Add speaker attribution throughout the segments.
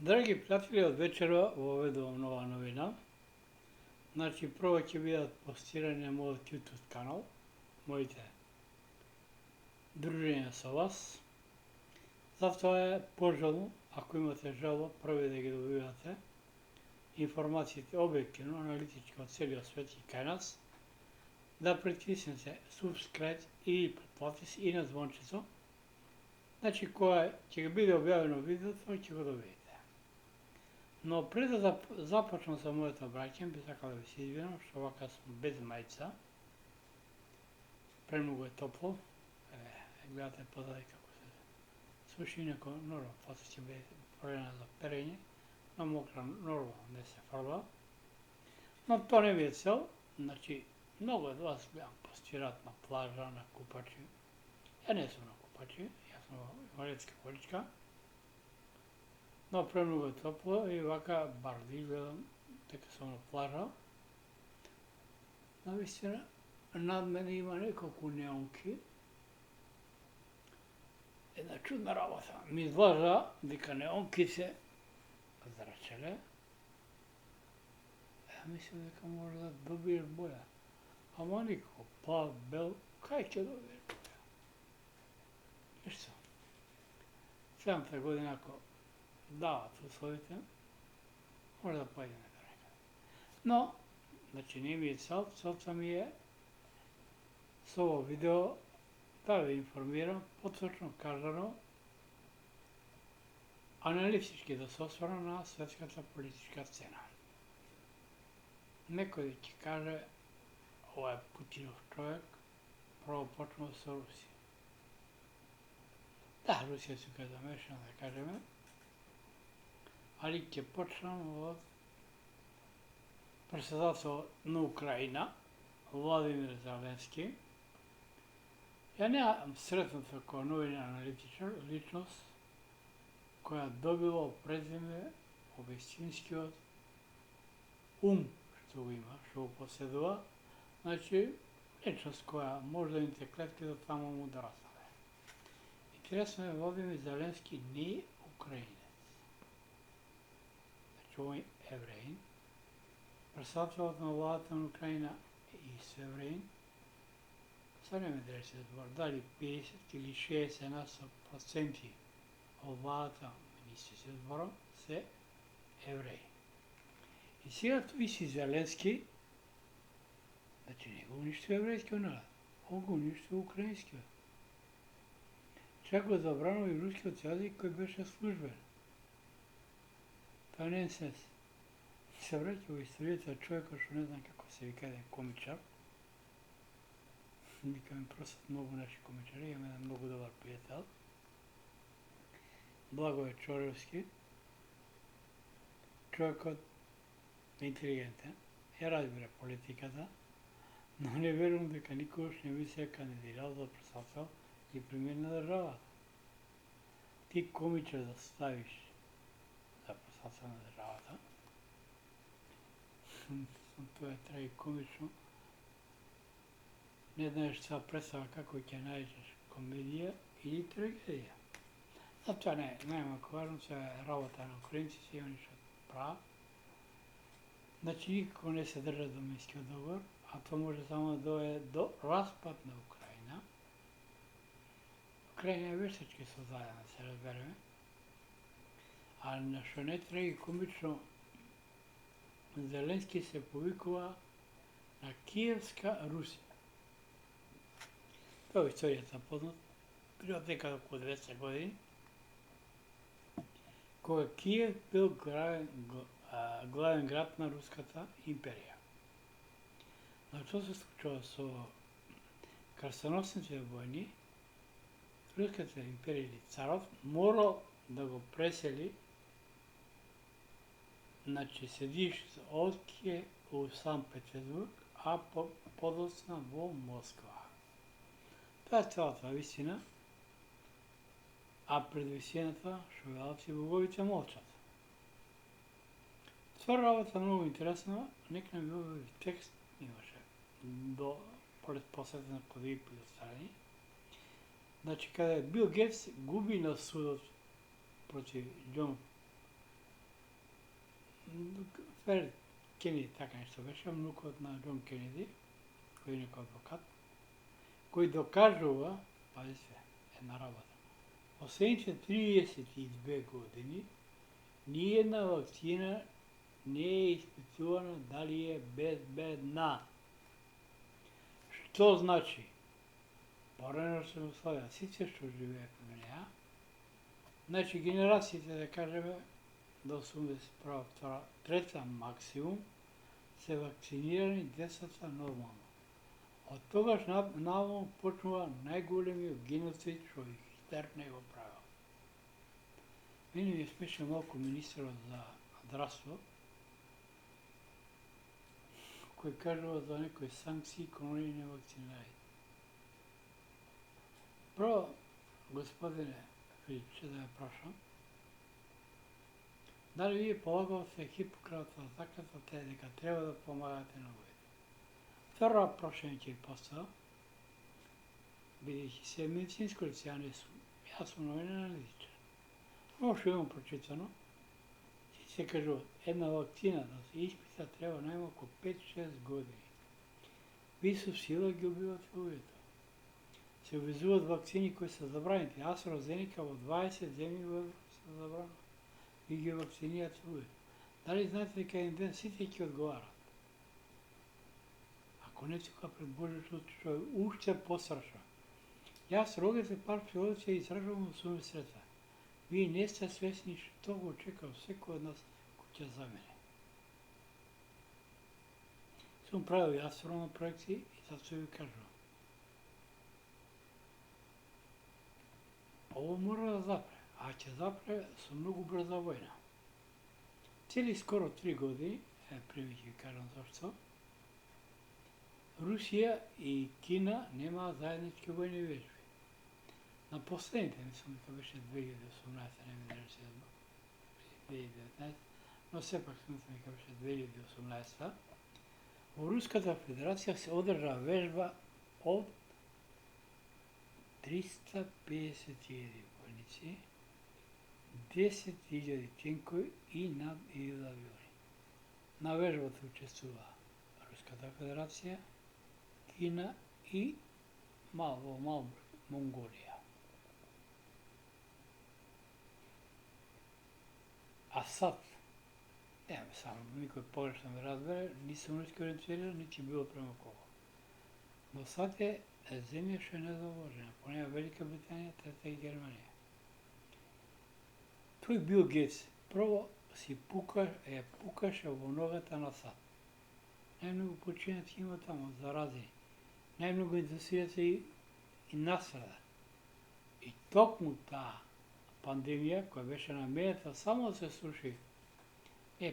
Speaker 1: Dragi prijatelji, od večera ovdje vam nova novina. Znači, prvo će biti postiranje moj YouTube kanal. Možete druženje sa vas. Zato je poželjno, ako imate želo, prvi da ga dobivate. Informacije objektivno, analitički od cijelog sveta kaj nas. Da pritisnete subscribe i pretplati se i na zvončicu. Znači, koja će ga biti objavljeno video, to će ga dobiti. No, prije da započnem sa mojim obraćanjem, bih rekao da bi se izvinio, što ovakav sam bez majica. Premnogo je toplo. Gledate pozadnje kako se suši, neko normalno posle će biti upravljena za perenje. No, mokra normalno ne se farba. No, to ne bi je cel. Znači, mnogo od vas gledam postirat na plaža, na kupači. Ja ne sam na kupači, ja sam invalidska količka. No, premnogo je toplo i ovaka bardi gledam, teka sam na plaža. Navistina, nad mene ima nekoliko neonki. Jedna čudna rabota. Mi izlaža, dika neonkice zračele. Ja mislim da možda dobiješ boja. Ама никако, plav, bel, kaj će dobiješ boja? Ništa. 7. godina ako davate uslovite, možda pojede neka nekada. No, znači nije mi je sad mi je s ovo video da vi informiram, potvrčno kažano, analitički da se osvrnem na svetskata politička scena. Neko će kaže, ovo je Putinov čovjek, prvo počnemo sa Rusijom. Da, Rusija se kada zamešana, da kažeme, ali će počnemo od predsjedatelja na Ukrajina, Vladimir Zelenski. Ja nemam sretnuto kao novini analitičar, ličnost koja dobila prezime obistinski od što ima, što posjedova. Znači, ličnost koja možda imate kletke da tamo mu dorastale. Interesno je, Vladimir Zelenski nije Ukrajinec. Znači, on je Evrejin. Predsjedatelj vlada Ukrajina i s Evrejin. Sad ne me reći da li 50 ili 60% vlada ministrice zborom se Evreji. I сега tu visi Zelenski, znači ne ga uništio evrejski narod, on ga uništio ukrajinski. Čak го забрано и рускиот јазик кој беше службен. Тоа не е сенс. И се враќа во историјата човекот што не знам како се вика еден комичар. Нека ми простат многу наши комичари, имам еден многу добар пријател. Благоје Чоревски. Човекот е интелигентен, ја разбира политиката, но не верувам дека никогаш не би се кандидирал за председател и премиер на државата. Ти комичар да ставиш за председател на државата, тоа е трагикомично. Не знаеш сега представа како ќе најдеш комедија или трагедија. А тоа не е најмалку важно, се е работа на украинци, се они што прават. Значи никако не се држа до Минскиот договор, а тоа може само да доведе до распад на Украина. Украина е вештачки создадена, се разбереме. А на што не трагикомично, Зеленски се повикува на Киевска Русија. Тоа е историјата познат, било некаде околу 200 години, кога Киев бил главен град на Руската империја. Но што се случува со крстоносните војни, Руската империја или царот морал да го пресели, значи седиште од Киев во Санкт Петербург, а подоцна во Москва. Тоа е целата вистина, а пред вистината шојалци боговите молчат. Това работа е много интересна, нека не било текст имаше до предпоследна коди предоставени. Значи, каде Бил Гейтс губи на судот против Џон Фер Кенеди, така нещо беше, внукът на Джон Кенеди, кој е некој адвокат, кој докажува, пази се, една работа. Последните 32 години ниједна вакцина не е испитувана дали е безбедна. Што значи? Пореношни условија, сите што живеат во неа, значи генерациите, да кажеме, до 83 максимум, се вакцинирани децата нормално. Од тогаш наваму почнува најголемиот геноцид што Хитлер не го правил. Мене ми смеше малку министерот за здравство, кој кажува за некои санкции кон оние невакцинирани. Прво, господине Филипче, да ја прашам, дали вие полагавте Хипократова заклетва дека треба да помагате на луѓето? Второ прашање ќе поставам, бидејќи се медицинско лице, ја не сум, јас сум новин аналитичар. Оно што имам прочитано, се кажува, една вакцина да се испита треба најмалку 5-6 години. Ви со сила ги убивате луѓето. Се увезуваат вакцини кои се забранети. AstraZeneca во 20 земји во Европа се забранува. И ги вакцинират луѓето. Дали знаете дека еден ден сите ќе одговарат? Ако не тука пред Божјиот суд, што е уште пострашно. Јас рогите парк ќе изражувам во своја среца. Вие не сте свесни што го очекува секој од нас кој ќе за мене. Сум правил и астрономи проекции и затоа ви кажувам. Ово мора да запре, а ќе запре со многу брза војна. Цели скоро 3 години, први ќе ви кажам зашто, Русија и Кина немаат заеднички војни вежби. На последните, мислам дека беше 2018, не ми нарече 2019, но сепак мислам дека беше 2018, во Руската Федерација се одржа вежба од 350.000 војници, 10.000 тенкови и над 1000 авиони. На вежбата учествува Руската Федерација, Кина и мал Монголија. А сад, само никој погрешно ме разбере, нисам руски ориентиран, нити било према кого. Но сад е земја што е незаложена, по неја Велика Британија, трета и Германија. Тој Бил Гейтс прво си пукаше во ногата на сад. Најмногу починати има тамо, заразени. Најмногу индустријата и настрада. И токму таа пандемија, која беше наменета само да се сруши,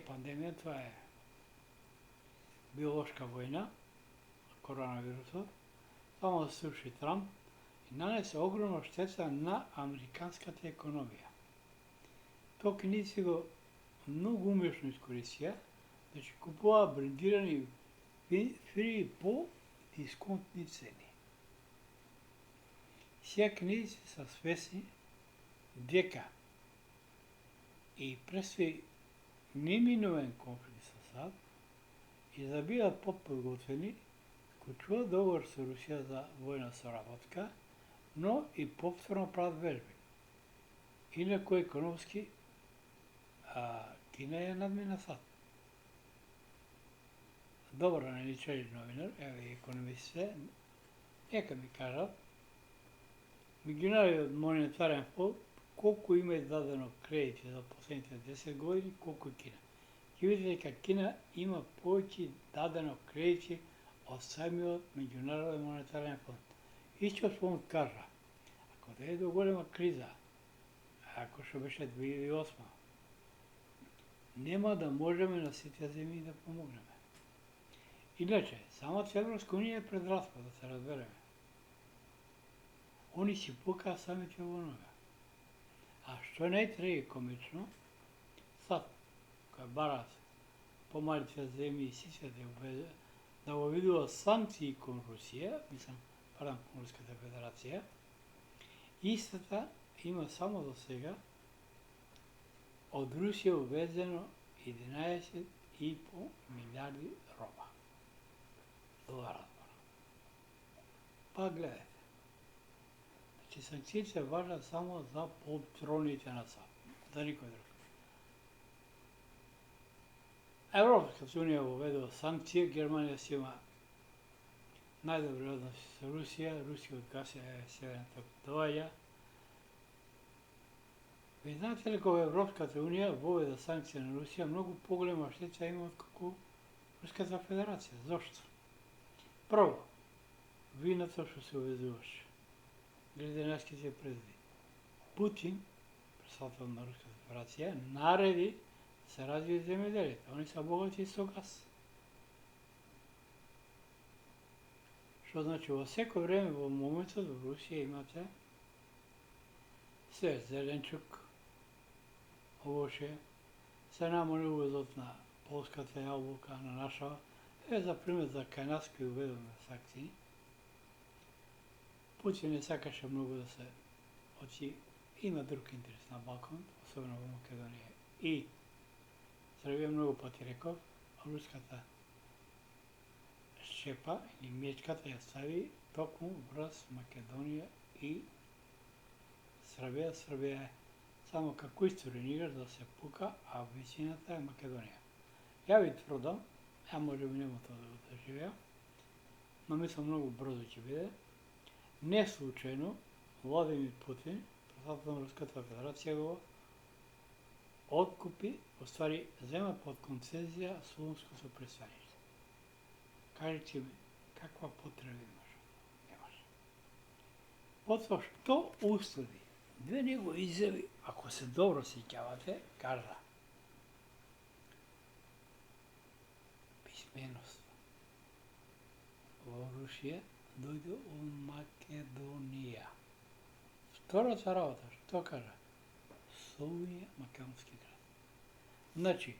Speaker 1: пандемија, тоа е биолошка војна, коронавирусот, само да се сруши Трамп и нанесе огромна штета на американската економија. Тоа киници го многу умешно искористија, значи купуваа брендирани фри по дисконтни цени. Сија киници се свесни дека и предстои неминуен конфликт со САД и да бидат подготвени, вклучуваат договор со Русија за војна соработка, но и повторно прават вежби. Инаку економски Кина ја надмина САД. Добро аналитичар новинар, еве економистите, нека ми кажат, Меѓународниот монетарен фонд колку има дадено кредити за последните 10 години, колку е Кина. Ќе видите дека Кина има повеќе дадено кредити од самиот Меѓународен монетарен фонд. Истиот фонд кажа, ако дојде до голема криза, ако што беше 2008, нема да можеме на сите земји да помогнеме. Иначе, самата Европска унија е пред распад, да се разбереме. Они си пукаа самите во нога. А што е најтрагикомично, САД, која бара помалите земји и сите да воведува санкции кон Русија, кон Руската Федерација, истата има само до сега од Русија увезено 11,5 милиарди долара. Па гледайте. Значи санкциите важат само за полтроните на САД, за никој друг. Европската унија воведува санкции, Германија си има најдобри односи со Русија, рускиот газ е Северен ток доаѓа. Ви знаете ли кога Европската унија воведе санкции на Русија, многу поголема штета има отколку Руската федерација. Зошто? Прво, виното што се увезуваше. Градинарските предвиди. Путин, председател на Руската федерација, нареди се развие земјоделието. Они се богати со газ. Што значи во секој време во моментот во Русија имате се зеленчук, овоше, се намали увозот на полската јаболка, на наша. За пример за кај нас кој уведоме санкции. Путин не сакаше многу да се оти, има друг интерес на Балкан, особено во Македонија и Србија, многу пати реков, руската шепа или мечката ја стави токму врз Македонија и Србија. Србија е само како исторен играч да се пука, а висината е Македонија. Ја ви тврдам, ја може би нема тоа да го доживеа, но мислам многу брзо ќе биде. Не случајно Владимир Путин, председател на Руската федерација, го откупи, оствари зема под концезија Солунското пристаниште. Кажете ми, каква потреба имаш? Немаш. Потоа што услови? Две него изјави, ако се добро сеќавате, кажа. Писменост. Во Русија дојде од Македонија. Втората работа, што кажа? Солуње македонски град. Значи,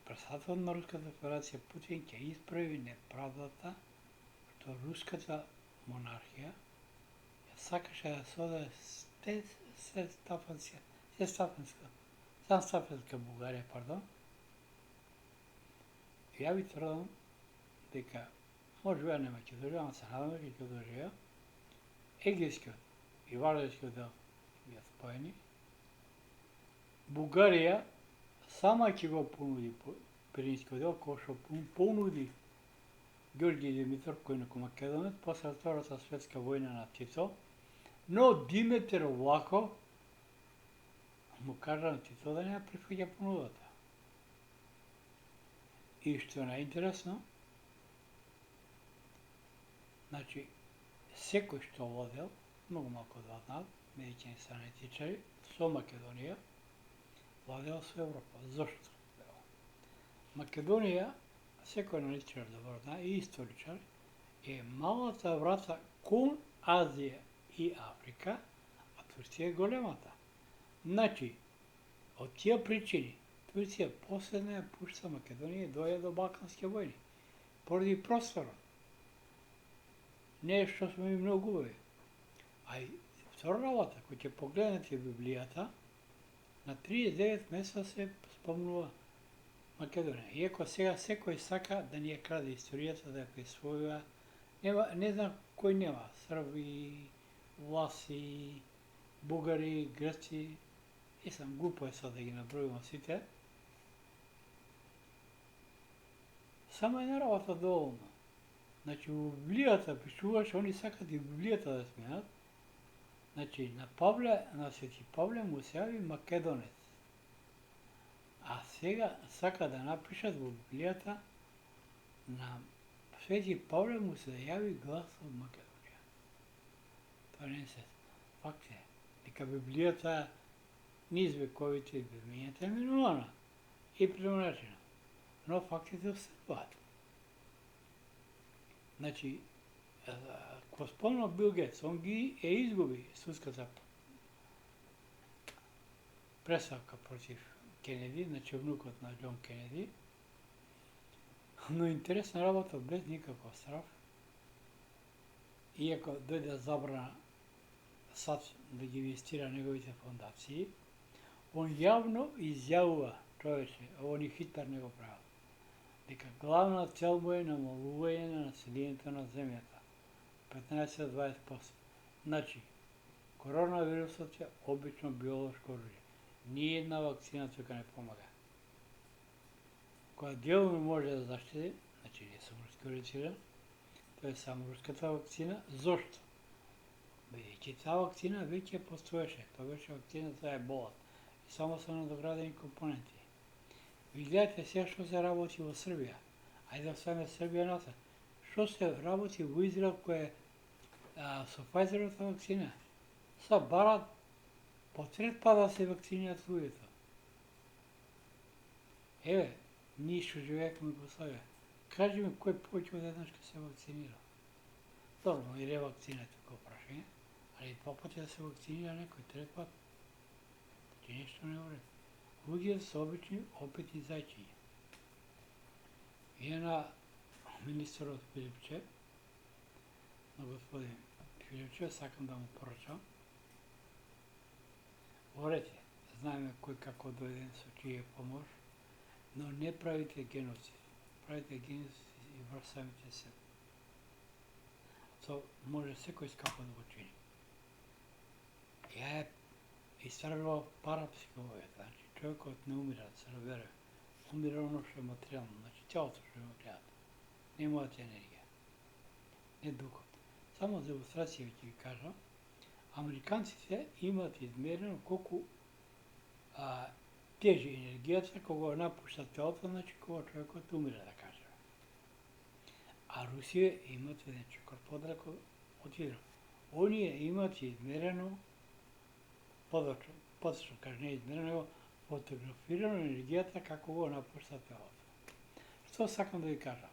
Speaker 1: председател на Руската федерација Путин ќе исправи неправдата што руската монархија ја сакаше да соде Санстафенска Бугарија, Ја ви тврдам дека може би нема ќе доживеам, се надам дека ќе доживеа, Егејскиот и Вардарскиот дел бија споени. Бугарија сама ќе го понуди Пиринскиот дел, кој што понуди Ѓорѓе Димитров, кој е македонец, после Втората светска војна на Тито, но Димитар Влахов му кажа на Тито да не ја прифаќа понудата. И што е најинтересно, значи, секој што владел, многу малку да знаат, медиќани аналитичари, со Македонија, владел со Европа. Зошто? Македонија, секој аналитичар добро знае, и историчар, е малата врата кон Азија и Африка, а Турција е големата. Значи, од тие причини, Турција последна ја пушта Македонија и дојде до Балкански војни, поради просторот. Не е што сме ми многу убави. А и втора работа, кој ќе погледнете Библијата, на 39 места се спомнува Македонија. Иако сега секој сака да ни ја краде историјата, да ја присвојува, не знам кој нема, Срби, Власи, Бугари, Грци, и сам глупо е sad да ги набројувам сите. Само една работа доволна. Значи, во Библијата пишуваш, они сакат и Библијата да сменат. Значи, на Свети Павле му се јави македонец. А сега сака да напишат во Библијата на Свети Павле му се јави глас од Македонија. Тоа не се факт е. Дека Библијата низ вековите би менјата именувана и премножена. Но фактите остануваат. Значи, кога спомнал Бил Гейтс, он ги изгуби судската преставка против Кенеди, значи внукот на Џон Кенеди, но интересна работа без никаков страв, иако дојде забрана САД да ги инвестира неговите фондации, Он јавно изјавува, човече, ово ни Хитлер не го правил, дека главна цел му е намалување на населението на земјата, 15-20%. Значи, коронавирусот е обично биолошко оружје. Ниједна вакцина тука не помага. Која делно може да заштити, значи не сум рускорициран, тоа е само руската вакцина. Зошто? Бидејќи таа вакцина веќе постоеше, тоа беше вакцина за еболат и само се надоградени компоненти. Ви гледате се што се работи во Србија. Ајде да оставиме Србија насад. Што се работи во Израел кој е со Pfizeровата вакцина? Са барат по трет па да се вакцинират луѓето. Еве, ние што живееме во Југославија, кажи ми кој повеќе од еднаш ке се вакцинира. Добро, и ревакцина е тука прашање, али два пати да се вакцинира некој, трет пат. Значи нешто не вреди. Луѓето се обични опитни зајчиња. И на министерот Филипче, на господин Филипче, сакам да му порачам. Говорете, знаеме кој како дојде со чија помош, но не правите геноцид. Правите геноцид и врз самите се. То може секој скапо да го чини. Ја е истражувал парапсихологија, значи човекот не умира, да се разбере. Умира оно што е материјално, значи тялото што го гледат. Не мојата енергија. Не духот. Само за илустрација ќе ви кажам, американците имаат измерено колку тежи енергијата кога напушта телото, значи кога човекот умира, да кажеме. А Русија имаат еден чекор подалеко од Израел. Оние имаат измерено подочно каже, не измерено, него фотографирано енергијата како го напушта телото. Што сакам да ви кажам?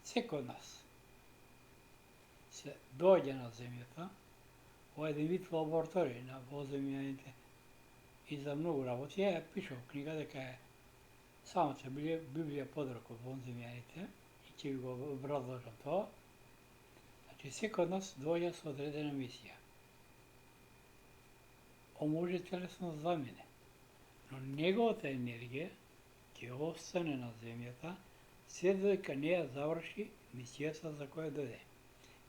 Speaker 1: Секој од нас се доаѓа на земјата, ова е еден вид лабораторија на воземјаните и за многу работи. Ја пишав во книга дека е самата Библија подрок од воземјаните и ќе ви го образложам тоа. Значи секој од нас доаѓа со одредена мисија. Он може телесно да замине, но неговата енергија ќе остане на земјата се додека не ја заврши мисијата за која дојде.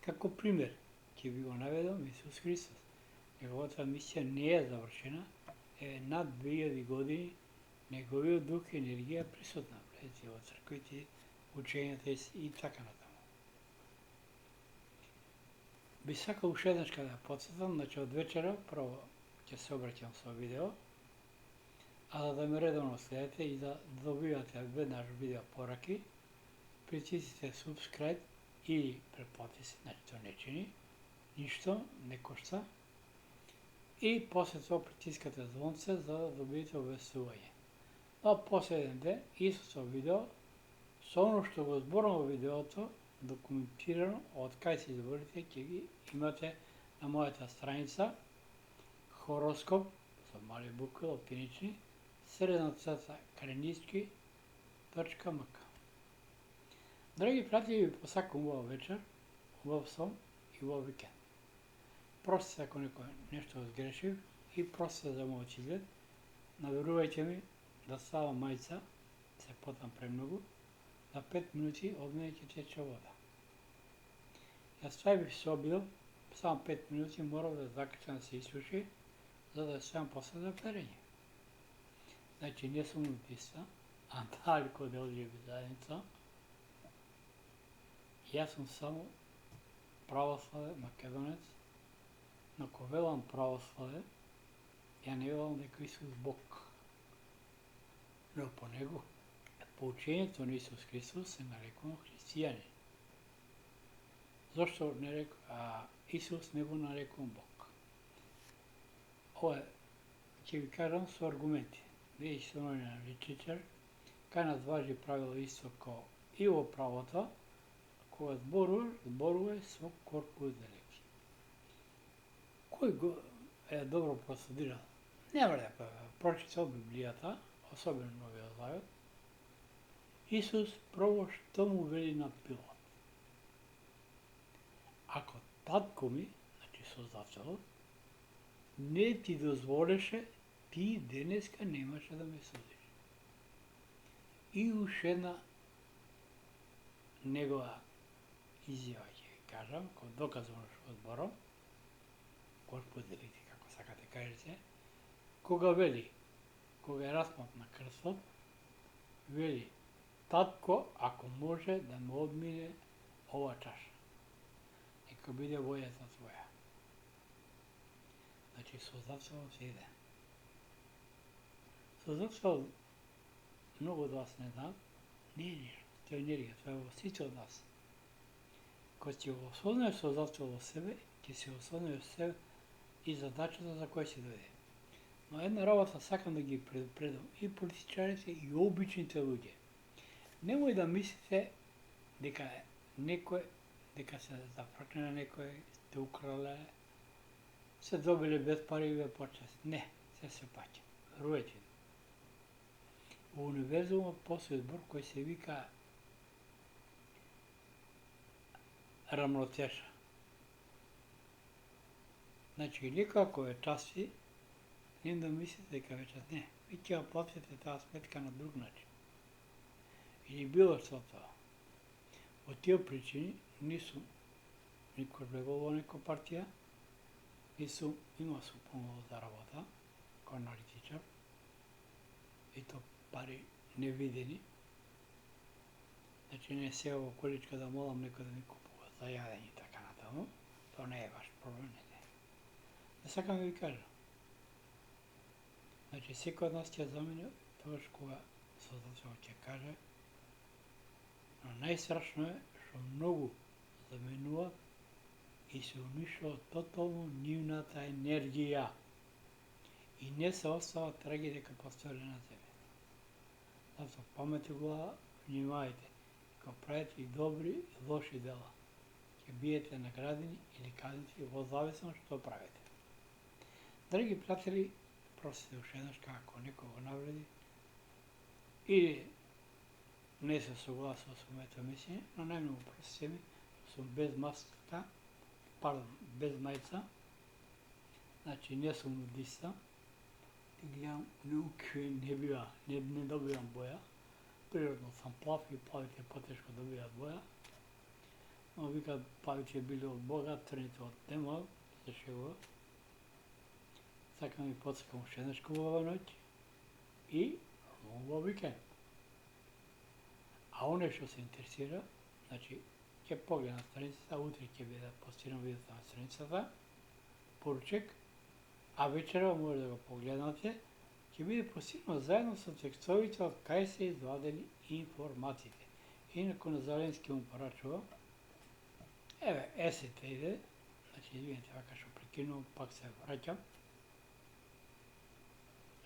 Speaker 1: Како пример, ќе ви го наведам Исус Христос. Неговата мисија не е завршена, е над 2000 години, неговиот дух и енергија присутна, влезете во црквите, учењата и така натаму. Би сакал уште еднаш да потсетам, значи од вечера прво ќе се обраќам со видео, а да ме редовно следите и да добивате веднаш видео пораки, притиснете subscribe или препотиси, значи тоа не чини ништо, не кошта, и после тоа притискате звонце за да добиете обвестување. Но после еден ден, истото видео, со оно што го зборам во видеото, документирано од кај се изборите, ќе ги имате на мојата страница хороскоп со мали букви латинични, srednocrta.mk. Драги пријатели, ви посакувам убав вечер, убав сон и убав викенд. Простите ако некој нешто сгрешив и простите за мојот изглед. Наверувајте ми да става мајца, се потам премногу, за 5 минути од мене ќе тече вода. Ја ставив се обидов, само 5 минути морав да закачам да се исуши, за да ставам после за перење. Значи не сум нудиста, а далеко од ЛГБТ заедница. Јас сум само православен македонец, но кога велам православен, ја не велам дека Исус Бог. Но по него, по учењето на Исус Христос се нарекувам христијани. Зошто не рекувам, Исус не го нарекувам Бог? Ова ќе ви кажам со аргументи. Видите се на литература, кај нас важи правило исто ко и во правото, кога зборуваш со корпус делеки. Кој го е добро просудиран? Нема да прочитал Библијата, особено Новиот Завет. Исус прво што му вели на Пилат. Ако татко ми, значи Создателот, не ти дозволеше, ти денеска немаше да ме судиш. И уште една негова изјава ќе ви кажам, кој доказано што зборам, Господарите, како сакате кажете, кога вели, кога е распнат на крстот, вели, татко, ако може да ме одмине ова чаша, нека биде војата твоја. Значи, со зацел се иде. Со зацел, многу од вас не знаат, не е нешто, тоа е енергија, тоа е во сите од нас. Кога ќе го осознаеш со зацел во себе, ќе се осознаеш себе и задачата за која ќе дојде. Но една работа сакам да ги предупредам и политичарите и обичните луѓе. Немој да мислите дека некој, дека се зафркне на некој, те украле, се добиле без пари и без почест. Не, се паќа. Верувајте. Во универзумот постои збор кој се вика рамнотежа. Значи, некој ако ве части, не да мислите дека ве части. Не, ви ќе ја платите таа сметка на друг начин. Или било што тоа. Од тие причини нисум никој влегол во некоја партија, нисум имал сум помало за работа, кој аналитичар, и то пари невидени. Значи не сега во количка да молам некој да ми купува за јадење и така натаму, тоа не е ваш проблем, не. Не сакам да ви кажам. Значи секој од нас ќе замине тогаш кога Создателот ќе каже, но најстрашно е што многу заминува и се уништува тотално нивната енергија и не се остава траги дека постоеле на земјата. Затоа памет у глава, внимавајте, кога правите и добри и лоши дела, ќе биете наградени или казнити во зависно што правите. Драги пријатели, простите уште еднаш како некој го навреди или не се согласува со моето мислење, но најмногу простите ми, сум без маска, без мајца, значи не сум нудиста, ти гледам неукви не бива, не добивам боја, природно сам плав и плавите потешко добиваат боја, но викат плавите били од Бога, црните од демон, се шегува. Сакам ви подсакам уште еднаш хубава ноќ и убав викенд. А оне што се интересира, значи, ќе погледам страницата, утре ќе биде постирам видеото на страницата, поручек, а вечера може да го погледнате, ќе биде постирано заедно со текстовите од кај се извадени информациите. Инако на Зеленски му порачува, еве, есете иде, значи, извинете, вака што прекинувам, пак се враќам.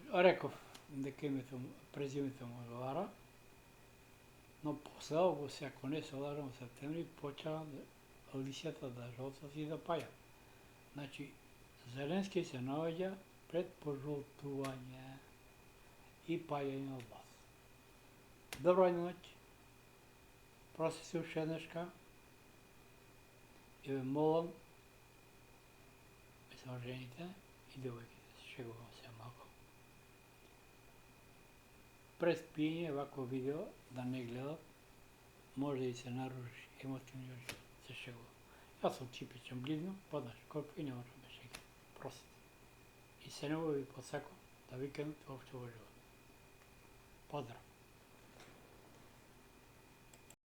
Speaker 1: Реков дека името, презимето му одговара, но после август, ако не се лажам, септември, почела лисјата да жолтат и да паѓат. Значи, Зеленски се наоѓа пред пожолтување и паѓање од власт. Добра ноќ, проси се уште еднашка и ве молам, мислам жените и девојките, шегувам се малко, пред пиење вако видео да не гледат, може да и се наруши емотивниот живот, се шегува. Јас сум типичен близно, поднаш корпи и не можам да шегам. Простите. И се не ви подсакам да викам воопшто во живот. Поздрав!